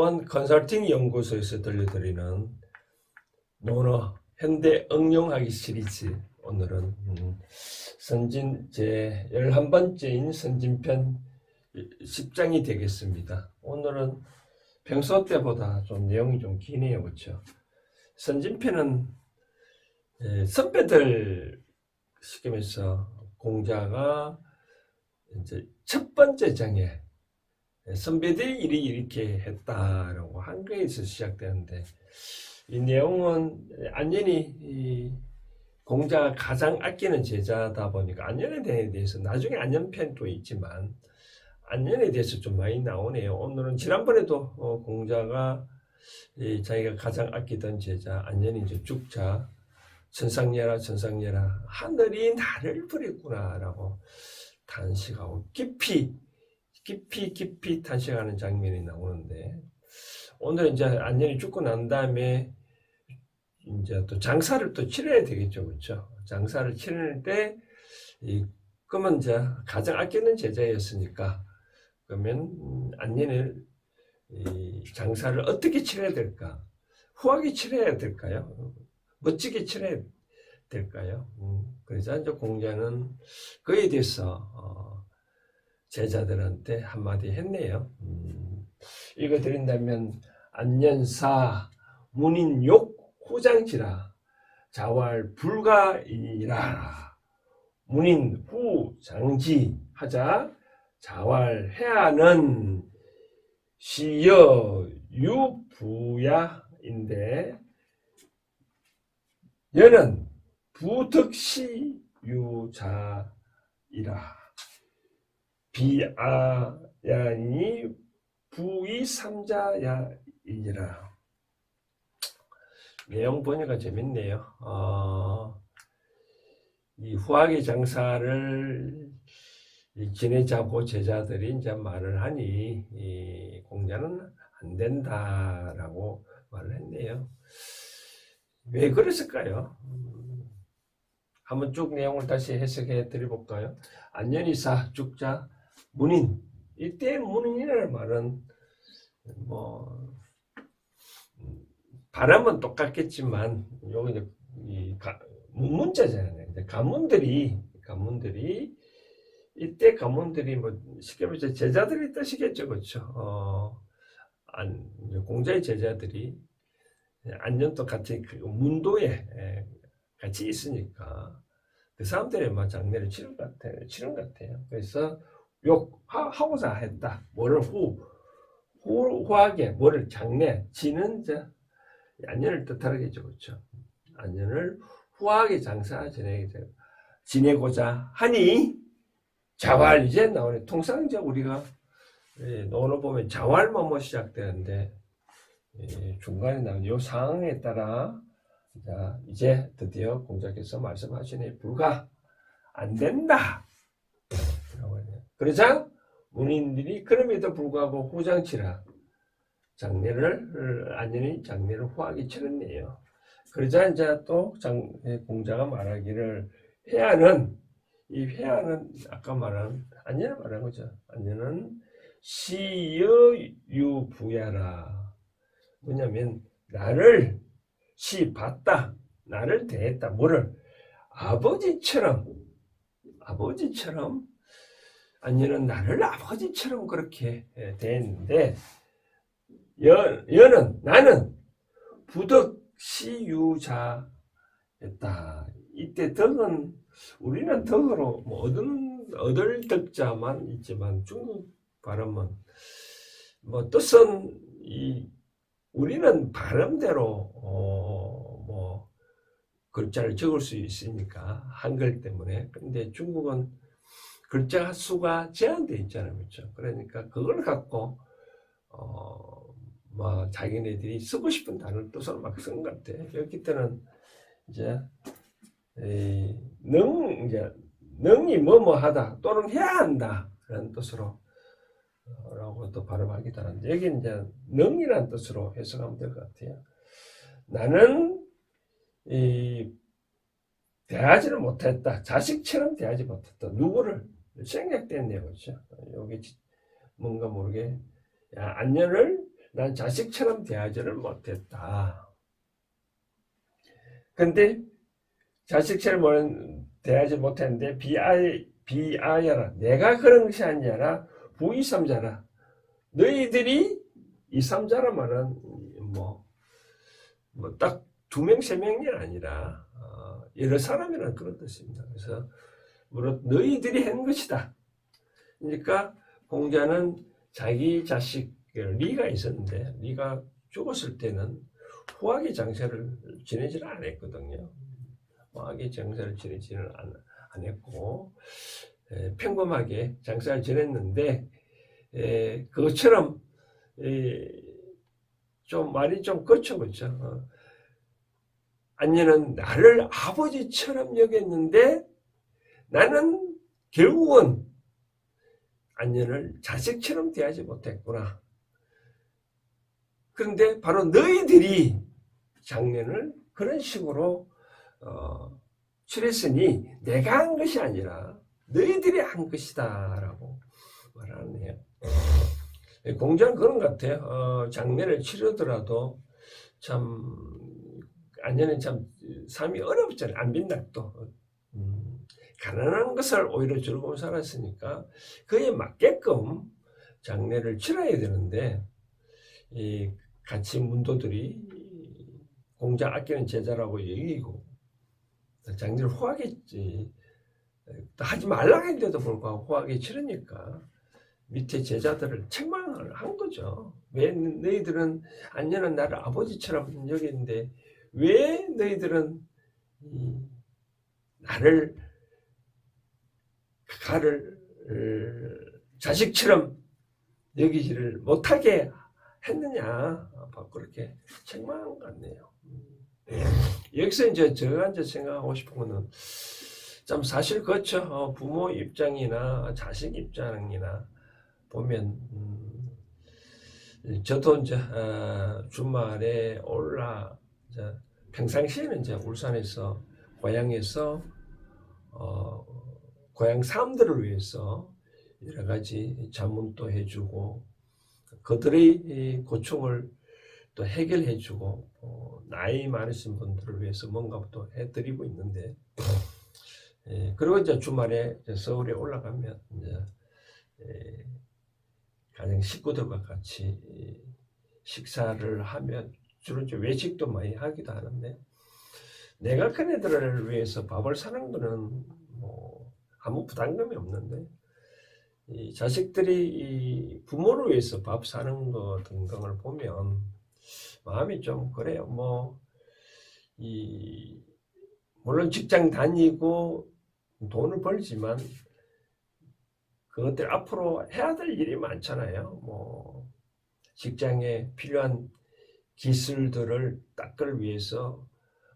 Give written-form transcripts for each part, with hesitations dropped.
내용은 컨설팅 연구소에서 들려드리는 논어 현대 응용하기 시리즈. 오늘은 선진 제 11번째인 선진편 10장이 되겠습니다. 오늘은 평소 때보다 좀 내용이 좀 기네요. 그렇죠? 선진편은 선배들 쉽게 말해서 공자가 이제 첫 번째 장에 선배들이 이렇게 했다라고 한 거에서 시작되는데, 이 내용은 안년이 공자가 가장 아끼는 제자다 보니까 안년에 대해서 나중에 안년편도 있지만 안년에 대해서 좀 많이 나오네요. 오늘은 지난번에도 공자가 자기가 가장 아끼던 제자 안년이 이제 죽자 천상녀라 천상녀라 하늘이 나를 버렸구나라고 탄식하고 깊이 탄식하는 장면이 나오는데, 오늘 이제 안년이 죽고 난 다음에 이제 또 장사를 또 치러야 되겠죠. 그렇죠? 장사를 치를 때, 그러면 이제 가장 아끼는 제자였으니까, 그러면 안년을 장사를 어떻게 치러야 될까? 후하게 치러야 될까요? 멋지게 치러야 될까요? 그래서 이제 공자는 그에 대해서 제자들한테 한마디 했네요. 읽어드린다면, 안년사 문인욕 후장지라 자활 불가이라. 문인 후장지 하자 자활해하는 시여 유부야인데, 여는 부득시 유자이라. 비아야니 부이 삼자야이니라. 내용 보니까 재밌네요. 이 후하게 장사를 지내자고 제자들이 이제 말을 하니 공자는 안 된다라고 말을 했네요. 왜 그랬을까요? 한번 쭉 내용을 다시 해석해 드려볼까요? 안년이사 죽자 문인. 이때 문인이라는 말은 뭐 발음은 똑같겠지만 여기 문문자잖아요. 가문들이 이때 가문들이 뭐 쉽게 말해서 제자들이 뜻이겠죠. 그렇죠? 공자의 제자들이 안년도 같이 그 문도에 같이 있으니까 그 사람들이 막 장례를 치른 것 같아요. 그래서 욕하고자 했다. 뭐를 후하게, 뭐를 장례, 지는 안년을 뜻하겠죠. 그렇죠? 안년을 후하게 장사 지내고자 하니 자활. 이제 나오네. 통상 이제 우리가 논어 보면 자활만 뭐 시작되는데, 중간에 나오는 이 상황에 따라 자, 이제 드디어 공자께서 말씀하시네. 불가 안 된다. 그러자 문인들이 그럼에도 불구하고 후장치라 안년이 장례를 후하게 치렀네요. 그러자 이제 또 공자가 말하기를 이 회하는 아까 말한 안년을 말한 거죠. 안년은 시여유부야라. 뭐냐면 나를 봤다. 나를 대했다. 뭐를? 아버지처럼 안년은 나를 아버지처럼 그렇게 대했는데, 나는 부득시유자였다. 이때 덕은 우리는 덕으로 뭐 얻을 덕자만 있지만 중국 발음은 뭐 뜻은 우리는 발음대로 뭐 글자를 적을 수 있으니까 한글 때문에. 근데 중국은 글자 수가 제한되어 있잖아요. 그렇죠? 그러니까 그걸 갖고 뭐 자기네들이 쓰고 싶은 단어를 뜻으로 막 쓴 것 같아. 여기 때는 이제 능이 뭐뭐하다 또는 해야 한다 그런 뜻으로 라고 또 발음하기도 하는데, 여기 이제 능이라는 뜻으로 해석하면 될 것 같아요. 나는 대하지를 못했다. 자식처럼 대하지 못했다. 누구를? 생략됐네요. 그렇죠? 여기 뭔가 모르게 안년을 난 자식처럼 대하지를 못했다. 근데 자식처럼 대하지 못했는데 비아야라. 내가 그런 것이 아니라 부이삼자라. 너희들이 이삼자라면은 딱 2명, 3명이 아니라 여러 사람이라는 그런 뜻입니다. 그래서 물론 너희들이 한 것이다. 그러니까 공자는 자기 자식 리가 있었는데 리가 죽었을 때는 후하게 장사를 지내지를 않았거든요. 후하게 장사를 지내지는 안 했고 평범하게 장사를 지냈는데 그것처럼 좀 말이 좀 거쳐 그렇죠. 안녀는 나를 아버지처럼 여겼는데 나는 결국은 안녀를 자식처럼 대하지 못했구나. 그런데 바로 너희들이 장년을 그런 식으로 칠했으니 내가 한 것이 아니라 너희들이 한 것이다 라고 말하네요. 공자는 그런 것 같아요. 장례를 치르더라도 참 안년은 참 삶이 어렵잖아요. 안 빈낙도 가난한 것을 오히려 즐거워 살았으니까 그에 맞게끔 장례를 치러야 되는데 이 같이 문도들이 공자 아끼는 제자라고 여기고 장례를 후하게 하지 말라 했는데도 불구하고 후하게 치르니까 밑에 제자들을 책망을 한 거죠. 왜 너희들은 안년은 나를 아버지처럼 여기는데 왜 너희들은 나를 자식처럼 여기지를 못하게 했느냐. 그렇게 책망한 것 같네요. 여기서 이제 제가 생각하고 싶은 거는 참 사실 그렇죠. 부모 입장이나 자식 입장이나 보면 저도 이제 주말에 평상시에는 이제 울산에서 고향에서 고향 사람들을 위해서 여러 가지 자문도 해주고 그들의 고충을 또 해결해주고 나이 많으신 분들을 위해서 뭔가 또 해드리고 있는데 그리고 이제 주말에 서울에 올라가면 이제 가정 식구들과 같이 식사를 하면 주로 이제 외식도 많이 하기도 하는데 내가 그네들을 위해서 밥을 사는 거는 아무 부담감이 없는데 이 자식들이 이 부모를 위해서 밥 사는 거 등등을 보면 마음이 좀 그래요. 물론 직장 다니고 돈을 벌지만 그것들 앞으로 해야 될 일이 많잖아요. 직장에 필요한 기술들을 닦을 위해서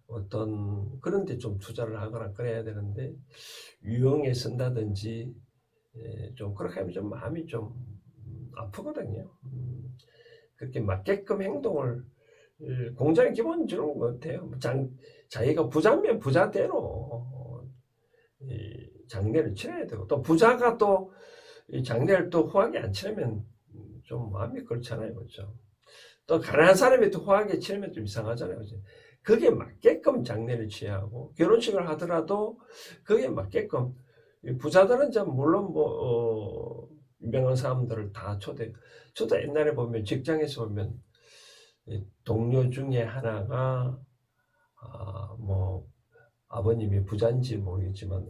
어떤 그런 데 좀 투자를 하거나 그래야 되는데 유형에 쓴다든지 좀 그렇게 하면 좀 마음이 좀 아프거든요. 그렇게 맞게끔 행동을 공장의 기본적인 것 같아요. 자기가 부자면 부자대로 장례를 치러야 되고 또 부자가 또 장례를 또 후하게 안 치르면 좀 마음이 그렇잖아요. 그렇죠? 또 가난한 사람이 또 후하게 치르면 좀 이상하잖아요. 그렇죠? 그게 맞게끔 장례를 취하고 결혼식을 하더라도 그게 맞게끔 부자들은 물론 유명한 사람들을 다 저도 옛날에 보면 직장에서 보면 동료 중에 하나가 아버님이 부자인지 모르겠지만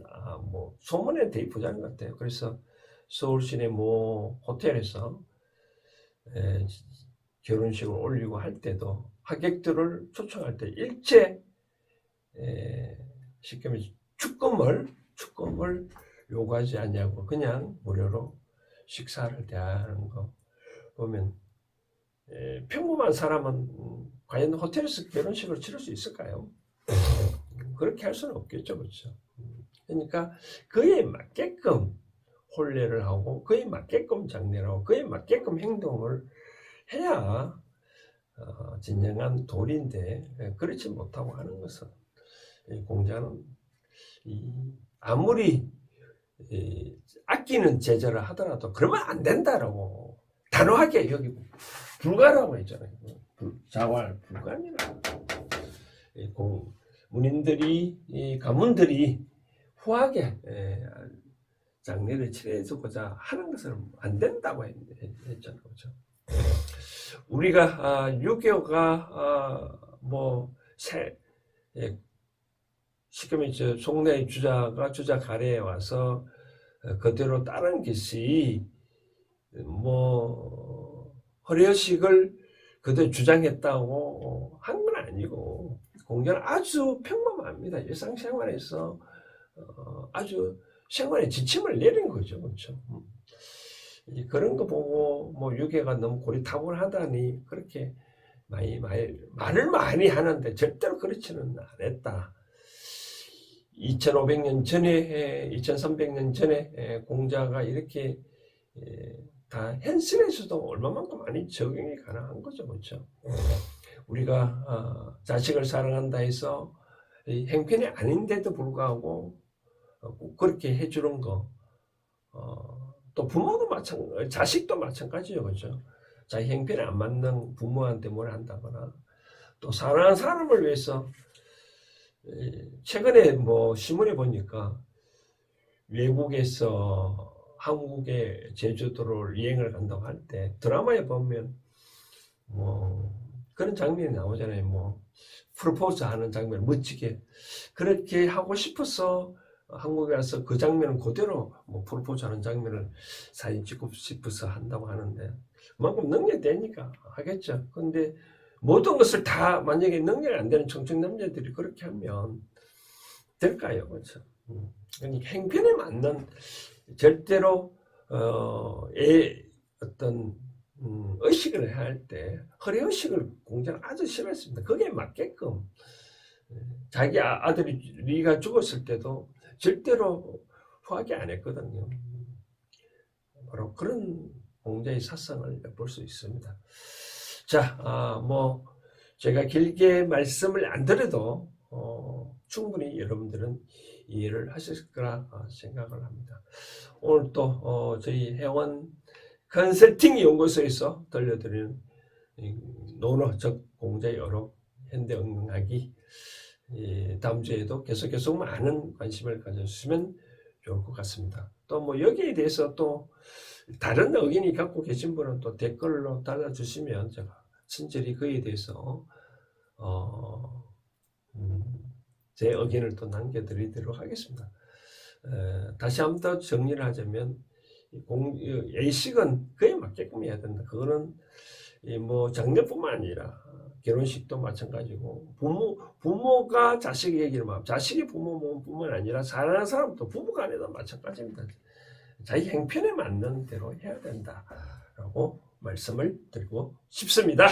소문에 되게 부자인 것 같아요. 그래서 서울 시내 호텔에서 결혼식을 올리고 할 때도 하객들을 초청할 때 일체 쉽게 말해서 축금을 요구하지 않냐고 그냥 무료로 식사를 대하는 거 보면 평범한 사람은 과연 호텔에서 결혼식을 치를 수 있을까요? 그렇게 할 수는 없겠죠. 그렇죠? 그러니까 그에 맞게끔 혼례를 하고 그에 맞게끔 장례를 하고 그에 맞게끔 행동을 해야 진정한 도리인데 그렇지 못하고 하는 것은 공자는 아무리 아끼는 제자를 하더라도 그러면 안 된다라고 단호하게 여기 불가라고 했잖아요. 자활 불가니라. 문인들이 이 가문들이 후하게 장례를 치러주고자 하는 것은 안 된다고 했잖아요. 그렇죠? 우리가 유교가 시커먼 송내의 주자 가래에 와서 그대로 따른 것이 허례의식을 그대로 주장했다고 한 건 아니고 공자는 아주 평범합니다. 일상생활에서 아주 생활에 지침을 내린 거죠. 그렇죠? 그런 거 보고 유교가 너무 고리타분하다니 그렇게 말을 많이 하는데 절대로 그렇지는 않았다. 2500년 전에 2300년 전에 공자가 이렇게 다 현실에서도 얼마만큼 많이 적용이 가능한 거죠. 그렇죠? 우리가 자식을 사랑한다 해서 행편이 아닌데도 불구하고 그렇게 해주는 거, 또 부모도 자식도 마찬가지죠. 그렇죠? 자기 행편에 안 맞는 부모한테 뭘 한다거나 또 사랑하는 사람을 위해서 최근에 신문에 보니까 외국에서 한국의 제주도를 여행을 간다고 할 때 드라마에 보면 그런 장면이 나오잖아요. 프로포즈 하는 장면 멋지게 그렇게 하고 싶어서 한국에 와서 그 장면을 그대로 프로포즈 하는 장면을 사진 찍고 싶어서 한다고 하는데 그만큼 능력이 되니까 하겠죠. 근데 모든 것을 다 만약에 능력이 안 되는 청춘남자들이 그렇게 하면 될까요? 그렇죠? 그러니까 행편에 맞는 절대로 어떤 의식을 해야 할 때 허례의식을 공자는 아주 싫어했습니다. 거기에 맞게끔 자기 아들이 리가 죽었을 때도 절대로 후하게 안 했거든요. 바로 그런 공자의 사상을 엿볼 수 있습니다. 자, 제가 길게 말씀을 안 드려도 충분히 여러분들은 이해를 하실 거라 생각을 합니다. 오늘 또 저희 회원 컨설팅 연구소에서 들려드리는 논어 즉 공자의 어록 현대 응용하기 다음 주에도 계속 많은 관심을 가져주시면 좋을 것 같습니다. 또 여기에 대해서 또 다른 의견이 갖고 계신 분은 또 댓글로 달아주시면 제가 친절히 그에 대해서 제 의견을 또 남겨드리도록 하겠습니다. 다시 한 번 더 정리를 하자면 예식은 그에 맞게끔 해야 된다. 그거는 장례뿐만 아니라 결혼식도 마찬가지고 부모가 자식 얘기를 막 자식이 부모뿐만 아니라 사랑하는 사람도 부부 간에도 마찬가지입니다. 자기 행편에 맞는 대로 해야 된다라고 말씀을 드리고 싶습니다.